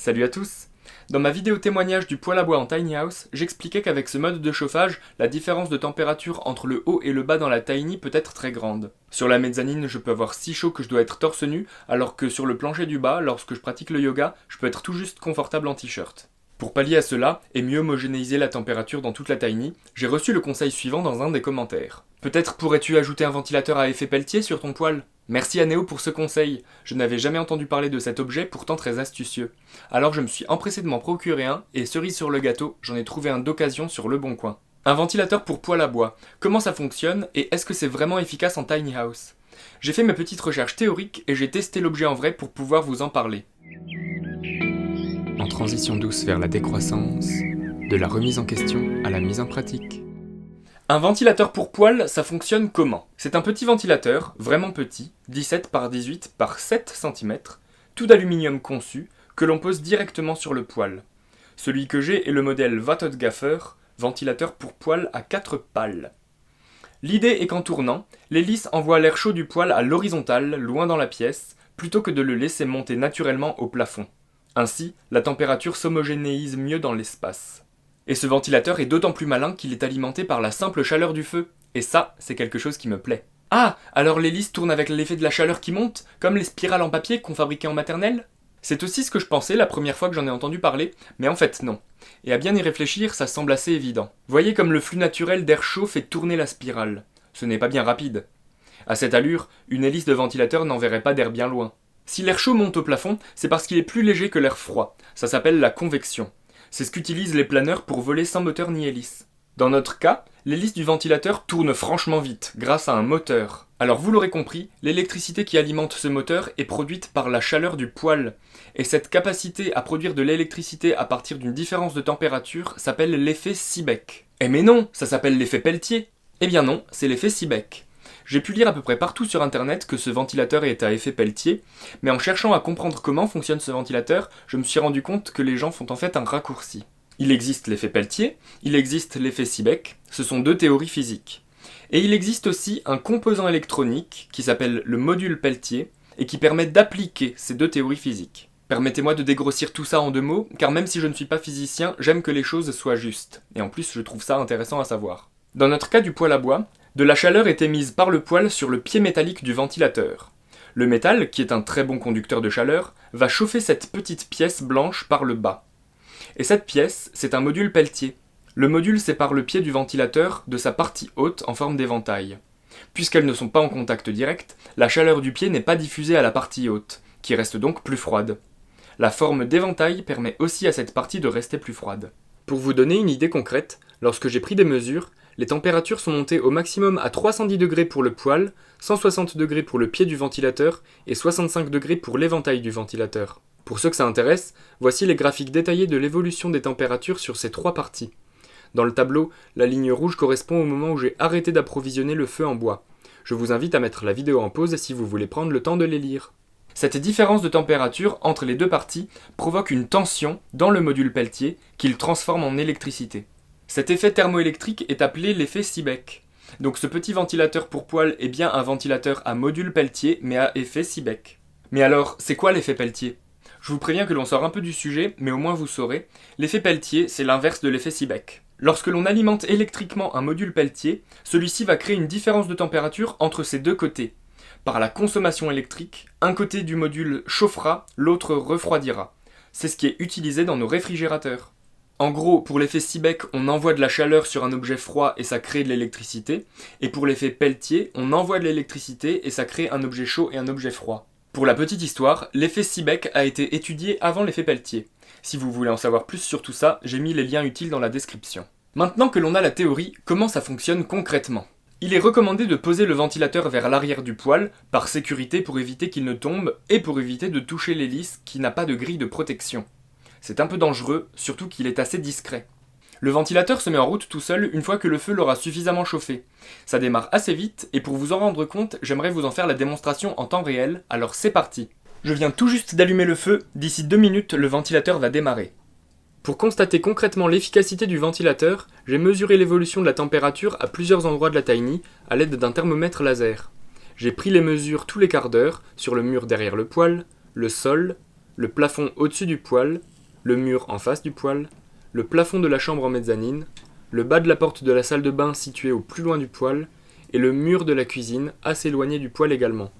Salut à tous! Dans ma vidéo témoignage du poêle à bois en tiny house, j'expliquais qu'avec ce mode de chauffage, la différence de température entre le haut et le bas dans la tiny peut être très grande. Sur la mezzanine, je peux avoir si chaud que je dois être torse nu, alors que sur le plancher du bas, lorsque je pratique le yoga, je peux être tout juste confortable en t-shirt. Pour pallier à cela, et mieux homogénéiser la température dans toute la tiny, j'ai reçu le conseil suivant dans un des commentaires. Peut-être pourrais-tu ajouter un ventilateur à effet Peltier sur ton poêle? Merci à Néo pour ce conseil. Je n'avais jamais entendu parler de cet objet pourtant très astucieux. Alors je me suis empressé de m'en procurer un, et cerise sur le gâteau, j'en ai trouvé un d'occasion sur Le Bon Coin. Un ventilateur pour poêle à bois. Comment ça fonctionne, et est-ce que c'est vraiment efficace en tiny house? J'ai fait mes petites recherches théoriques et j'ai testé l'objet en vrai pour pouvoir vous en parler. En transition douce vers la décroissance, de la remise en question à la mise en pratique. Un ventilateur pour poêle, ça fonctionne comment? C'est un petit ventilateur, vraiment petit, 17 par 18 par 7 cm, tout d'aluminium conçu, que l'on pose directement sur le poêle. Celui que j'ai est le modèle Wattgaffer, ventilateur pour poêle à 4 pales. L'idée est qu'en tournant, l'hélice envoie l'air chaud du poêle à l'horizontale, loin dans la pièce, plutôt que de le laisser monter naturellement au plafond. Ainsi, la température s'homogénéise mieux dans l'espace. Et ce ventilateur est d'autant plus malin qu'il est alimenté par la simple chaleur du feu. Et ça, c'est quelque chose qui me plaît. Ah, alors l'hélice tourne avec l'effet de la chaleur qui monte, comme les spirales en papier qu'on fabriquait en maternelle? C'est aussi ce que je pensais la première fois que j'en ai entendu parler, mais en fait non. Et à bien y réfléchir, ça semble assez évident. Voyez comme le flux naturel d'air chaud fait tourner la spirale. Ce n'est pas bien rapide. À cette allure, une hélice de ventilateur n'enverrait pas d'air bien loin. Si l'air chaud monte au plafond, c'est parce qu'il est plus léger que l'air froid. Ça s'appelle la convection. C'est ce qu'utilisent les planeurs pour voler sans moteur ni hélice. Dans notre cas, l'hélice du ventilateur tourne franchement vite, grâce à un moteur. Alors vous l'aurez compris, l'électricité qui alimente ce moteur est produite par la chaleur du poêle. Et cette capacité à produire de l'électricité à partir d'une différence de température s'appelle l'effet Seebeck. Eh mais non, ça s'appelle l'effet Peltier. Eh bien non, c'est l'effet Seebeck. J'ai pu lire à peu près partout sur internet que ce ventilateur est à effet Peltier, mais en cherchant à comprendre comment fonctionne ce ventilateur, je me suis rendu compte que les gens font en fait un raccourci. Il existe l'effet Peltier, il existe l'effet Seebeck, ce sont deux théories physiques. Et il existe aussi un composant électronique qui s'appelle le module Peltier et qui permet d'appliquer ces deux théories physiques. Permettez-moi de dégrossir tout ça en 2 mots, car même si je ne suis pas physicien, j'aime que les choses soient justes, et en plus je trouve ça intéressant à savoir. Dans notre cas du poêle à bois, de la chaleur est émise par le poêle sur le pied métallique du ventilateur. Le métal, qui est un très bon conducteur de chaleur, va chauffer cette petite pièce blanche par le bas. Et cette pièce, c'est un module Peltier. Le module sépare le pied du ventilateur de sa partie haute en forme d'éventail. Puisqu'elles ne sont pas en contact direct, la chaleur du pied n'est pas diffusée à la partie haute, qui reste donc plus froide. La forme d'éventail permet aussi à cette partie de rester plus froide. Pour vous donner une idée concrète, lorsque j'ai pris des mesures, les températures sont montées au maximum à 310 degrés pour le poêle, 160 degrés pour le pied du ventilateur et 65 degrés pour l'éventail du ventilateur. Pour ceux que ça intéresse, voici les graphiques détaillés de l'évolution des températures sur ces 3 parties. Dans le tableau, la ligne rouge correspond au moment où j'ai arrêté d'approvisionner le feu en bois. Je vous invite à mettre la vidéo en pause si vous voulez prendre le temps de les lire. Cette différence de température entre les 2 parties provoque une tension dans le module Peltier qu'il transforme en électricité. Cet effet thermoélectrique est appelé l'effet Seebeck. Donc ce petit ventilateur pour poêle est bien un ventilateur à module Peltier mais à effet Seebeck. Mais alors, c'est quoi l'effet Peltier? Je vous préviens que l'on sort un peu du sujet, mais au moins vous saurez. L'effet Peltier, c'est l'inverse de l'effet Seebeck. Lorsque l'on alimente électriquement un module Peltier, celui-ci va créer une différence de température entre ses 2 côtés. Par la consommation électrique, un côté du module chauffera, l'autre refroidira. C'est ce qui est utilisé dans nos réfrigérateurs. En gros, pour l'effet Seebeck, on envoie de la chaleur sur un objet froid et ça crée de l'électricité. Et pour l'effet Peltier, on envoie de l'électricité et ça crée un objet chaud et un objet froid. Pour la petite histoire, l'effet Seebeck a été étudié avant l'effet Peltier. Si vous voulez en savoir plus sur tout ça, j'ai mis les liens utiles dans la description. Maintenant que l'on a la théorie, comment ça fonctionne concrètement? Il est recommandé de poser le ventilateur vers l'arrière du poêle, par sécurité pour éviter qu'il ne tombe et pour éviter de toucher l'hélice qui n'a pas de grille de protection. C'est un peu dangereux, surtout qu'il est assez discret. Le ventilateur se met en route tout seul une fois que le feu l'aura suffisamment chauffé. Ça démarre assez vite, et pour vous en rendre compte, j'aimerais vous en faire la démonstration en temps réel, alors c'est parti. Je viens tout juste d'allumer le feu, d'ici 2 minutes le ventilateur va démarrer. Pour constater concrètement l'efficacité du ventilateur, j'ai mesuré l'évolution de la température à plusieurs endroits de la tiny à l'aide d'un thermomètre laser. J'ai pris les mesures tous les quarts d'heure, sur le mur derrière le poêle, le sol, le plafond au-dessus du poêle, le mur en face du poêle, le plafond de la chambre en mezzanine, le bas de la porte de la salle de bain située au plus loin du poêle, et le mur de la cuisine assez éloigné du poêle également.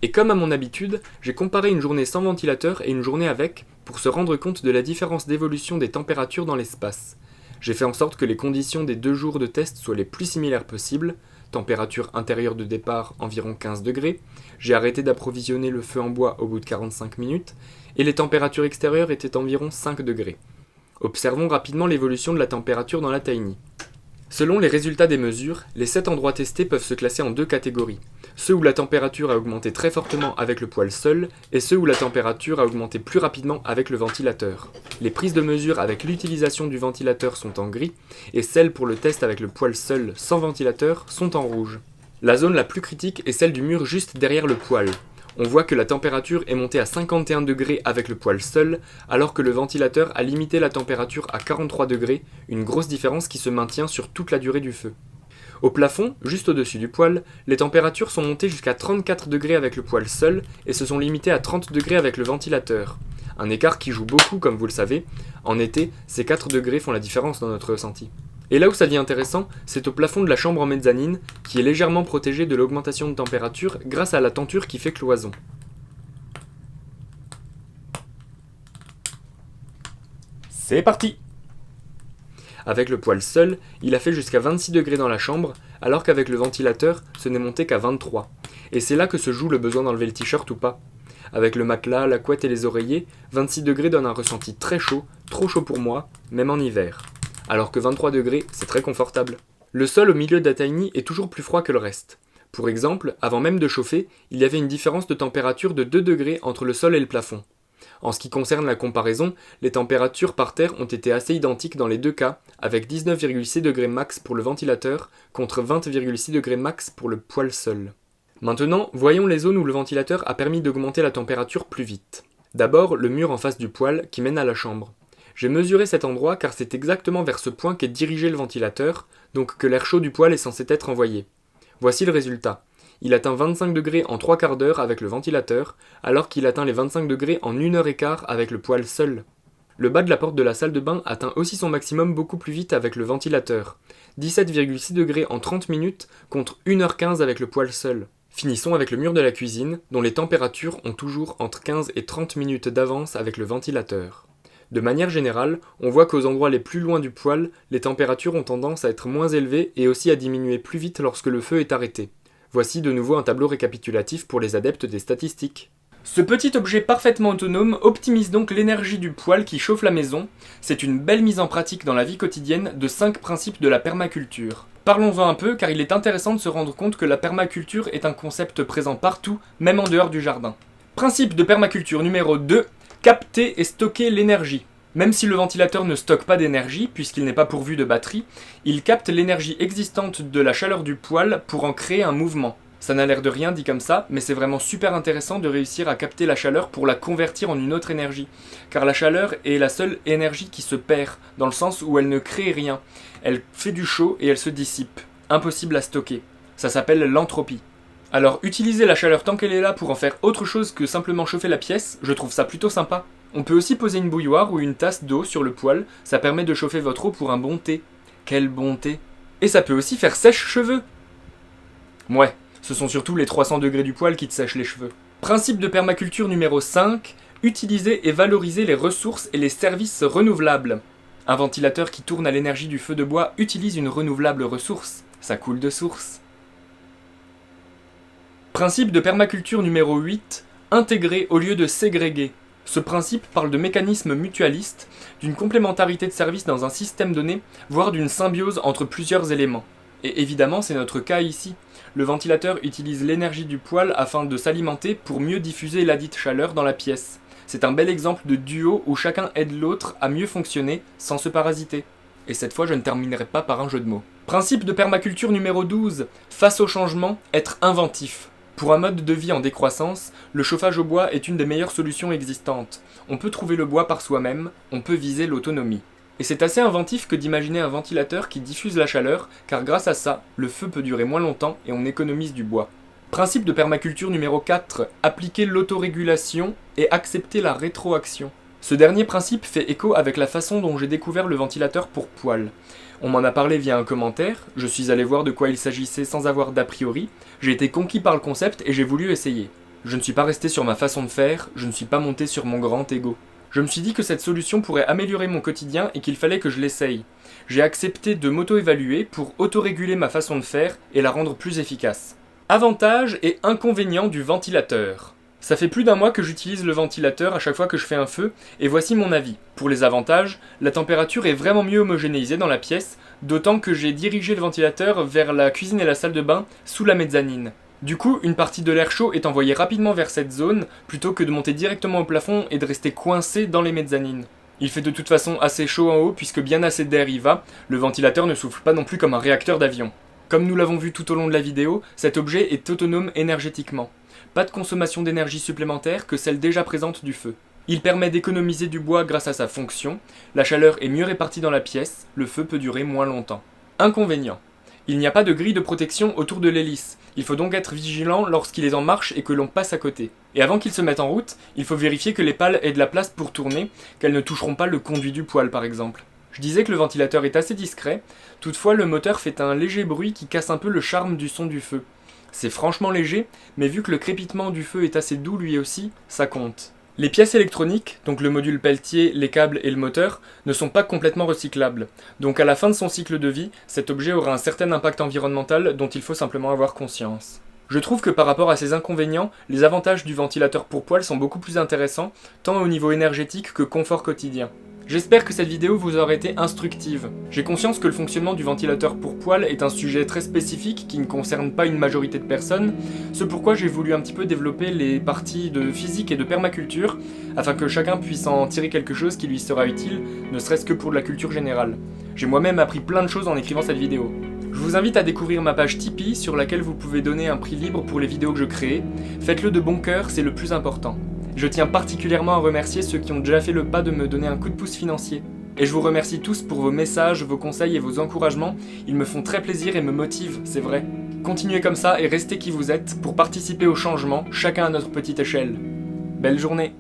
Et comme à mon habitude, j'ai comparé une journée sans ventilateur et une journée avec pour se rendre compte de la différence d'évolution des températures dans l'espace. J'ai fait en sorte que les conditions des 2 jours de test soient les plus similaires possibles, température intérieure de départ environ 15 degrés, j'ai arrêté d'approvisionner le feu en bois au bout de 45 minutes, et les températures extérieures étaient environ 5 degrés. Observons rapidement l'évolution de la température dans la Tiny. Selon les résultats des mesures, les 7 endroits testés peuvent se classer en 2 catégories. Ceux où la température a augmenté très fortement avec le poêle seul, et ceux où la température a augmenté plus rapidement avec le ventilateur. Les prises de mesure avec l'utilisation du ventilateur sont en gris, et celles pour le test avec le poêle seul sans ventilateur sont en rouge. La zone la plus critique est celle du mur juste derrière le poêle. On voit que la température est montée à 51 degrés avec le poêle seul, alors que le ventilateur a limité la température à 43 degrés, une grosse différence qui se maintient sur toute la durée du feu. Au plafond, juste au-dessus du poêle, les températures sont montées jusqu'à 34 degrés avec le poêle seul et se sont limitées à 30 degrés avec le ventilateur. Un écart qui joue beaucoup comme vous le savez. En été, ces 4 degrés font la différence dans notre ressenti. Et là où ça devient intéressant, c'est au plafond de la chambre en mezzanine, qui est légèrement protégé de l'augmentation de température grâce à la tenture qui fait cloison. C'est parti! Avec le poêle seul, il a fait jusqu'à 26 degrés dans la chambre, alors qu'avec le ventilateur, ce n'est monté qu'à 23. Et c'est là que se joue le besoin d'enlever le t-shirt ou pas. Avec le matelas, la couette et les oreillers, 26 degrés donne un ressenti très chaud, trop chaud pour moi, même en hiver. Alors que 23 degrés, c'est très confortable. Le sol au milieu de la Tiny est toujours plus froid que le reste. Pour exemple, avant même de chauffer, il y avait une différence de température de 2 degrés entre le sol et le plafond. En ce qui concerne la comparaison, les températures par terre ont été assez identiques dans les deux cas, avec 19,6 degrés max pour le ventilateur contre 20,6 degrés max pour le poêle seul. Maintenant, voyons les zones où le ventilateur a permis d'augmenter la température plus vite. D'abord, le mur en face du poêle qui mène à la chambre. J'ai mesuré cet endroit car c'est exactement vers ce point qu'est dirigé le ventilateur, donc que l'air chaud du poêle est censé être envoyé. Voici le résultat. Il atteint 25 degrés en 3 quarts d'heure avec le ventilateur, alors qu'il atteint les 25 degrés en 1 heure et quart avec le poêle seul. Le bas de la porte de la salle de bain atteint aussi son maximum beaucoup plus vite avec le ventilateur. 17,6 degrés en 30 minutes contre 1h15 avec le poêle seul. Finissons avec le mur de la cuisine, dont les températures ont toujours entre 15 et 30 minutes d'avance avec le ventilateur. De manière générale, on voit qu'aux endroits les plus loin du poêle, les températures ont tendance à être moins élevées et aussi à diminuer plus vite lorsque le feu est arrêté. Voici de nouveau un tableau récapitulatif pour les adeptes des statistiques. Ce petit objet parfaitement autonome optimise donc l'énergie du poêle qui chauffe la maison. C'est une belle mise en pratique dans la vie quotidienne de 5 principes de la permaculture. Parlons-en un peu car il est intéressant de se rendre compte que la permaculture est un concept présent partout, même en dehors du jardin. Principe de permaculture numéro 2. Capter et stocker l'énergie. Même si le ventilateur ne stocke pas d'énergie, puisqu'il n'est pas pourvu de batterie, il capte l'énergie existante de la chaleur du poêle pour en créer un mouvement. Ça n'a l'air de rien dit comme ça, mais c'est vraiment super intéressant de réussir à capter la chaleur pour la convertir en une autre énergie. Car la chaleur est la seule énergie qui se perd, dans le sens où elle ne crée rien. Elle fait du chaud et elle se dissipe. Impossible à stocker. Ça s'appelle l'entropie. Alors utiliser la chaleur tant qu'elle est là pour en faire autre chose que simplement chauffer la pièce, je trouve ça plutôt sympa. On peut aussi poser une bouilloire ou une tasse d'eau sur le poêle, ça permet de chauffer votre eau pour un bon thé. Quel bon thé! Et ça peut aussi faire sèche-cheveux. Ouais, ce sont surtout les 300 degrés du poêle qui te sèchent les cheveux. Principe de permaculture numéro 5, utiliser et valoriser les ressources et les services renouvelables. Un ventilateur qui tourne à l'énergie du feu de bois utilise une renouvelable ressource, ça coule de source. Principe de permaculture numéro 8, intégrer au lieu de ségréguer. Ce principe parle de mécanismes mutualistes, d'une complémentarité de services dans un système donné, voire d'une symbiose entre plusieurs éléments. Et évidemment, c'est notre cas ici. Le ventilateur utilise l'énergie du poêle afin de s'alimenter pour mieux diffuser ladite chaleur dans la pièce. C'est un bel exemple de duo où chacun aide l'autre à mieux fonctionner sans se parasiter. Et cette fois, je ne terminerai pas par un jeu de mots. Principe de permaculture numéro 12, face au changement, être inventif. Pour un mode de vie en décroissance, le chauffage au bois est une des meilleures solutions existantes. On peut trouver le bois par soi-même, on peut viser l'autonomie. Et c'est assez inventif que d'imaginer un ventilateur qui diffuse la chaleur, car grâce à ça, le feu peut durer moins longtemps et on économise du bois. Principe de permaculture numéro 4, appliquer l'autorégulation et accepter la rétroaction. Ce dernier principe fait écho avec la façon dont j'ai découvert le ventilateur pour poêle. On m'en a parlé via un commentaire, je suis allé voir de quoi il s'agissait sans avoir d'a priori, j'ai été conquis par le concept et j'ai voulu essayer. Je ne suis pas resté sur ma façon de faire, je ne suis pas monté sur mon grand ego. Je me suis dit que cette solution pourrait améliorer mon quotidien et qu'il fallait que je l'essaye. J'ai accepté de m'auto-évaluer pour autoréguler ma façon de faire et la rendre plus efficace. Avantages et inconvénients du ventilateur. Ça fait plus d'un mois que j'utilise le ventilateur à chaque fois que je fais un feu, et voici mon avis. Pour les avantages, la température est vraiment mieux homogénéisée dans la pièce, d'autant que j'ai dirigé le ventilateur vers la cuisine et la salle de bain sous la mezzanine. Du coup, une partie de l'air chaud est envoyée rapidement vers cette zone, plutôt que de monter directement au plafond et de rester coincé dans les mezzanines. Il fait de toute façon assez chaud en haut, puisque bien assez d'air y va, le ventilateur ne souffle pas non plus comme un réacteur d'avion. Comme nous l'avons vu tout au long de la vidéo, cet objet est autonome énergétiquement. Pas de consommation d'énergie supplémentaire que celle déjà présente du feu. Il permet d'économiser du bois grâce à sa fonction, la chaleur est mieux répartie dans la pièce, le feu peut durer moins longtemps. Inconvénient. Il n'y a pas de grille de protection autour de l'hélice, il faut donc être vigilant lorsqu'il est en marche et que l'on passe à côté. Et avant qu'il se mette en route, il faut vérifier que les pales aient de la place pour tourner, qu'elles ne toucheront pas le conduit du poêle par exemple. Je disais que le ventilateur est assez discret, toutefois le moteur fait un léger bruit qui casse un peu le charme du son du feu. C'est franchement léger, mais vu que le crépitement du feu est assez doux lui aussi, ça compte. Les pièces électroniques, donc le module Peltier, les câbles et le moteur, ne sont pas complètement recyclables. Donc à la fin de son cycle de vie, cet objet aura un certain impact environnemental dont il faut simplement avoir conscience. Je trouve que par rapport à ces inconvénients, les avantages du ventilateur pour poêle sont beaucoup plus intéressants, tant au niveau énergétique que confort quotidien. J'espère que cette vidéo vous aura été instructive. J'ai conscience que le fonctionnement du ventilateur pour poêle est un sujet très spécifique qui ne concerne pas une majorité de personnes, ce pourquoi j'ai voulu un petit peu développer les parties de physique et de permaculture, afin que chacun puisse en tirer quelque chose qui lui sera utile, ne serait-ce que pour de la culture générale. J'ai moi-même appris plein de choses en écrivant cette vidéo. Je vous invite à découvrir ma page Tipeee sur laquelle vous pouvez donner un prix libre pour les vidéos que je crée. Faites-le de bon cœur, c'est le plus important. Je tiens particulièrement à remercier ceux qui ont déjà fait le pas de me donner un coup de pouce financier. Et je vous remercie tous pour vos messages, vos conseils et vos encouragements, ils me font très plaisir et me motivent, c'est vrai. Continuez comme ça et restez qui vous êtes pour participer au changement, chacun à notre petite échelle. Belle journée!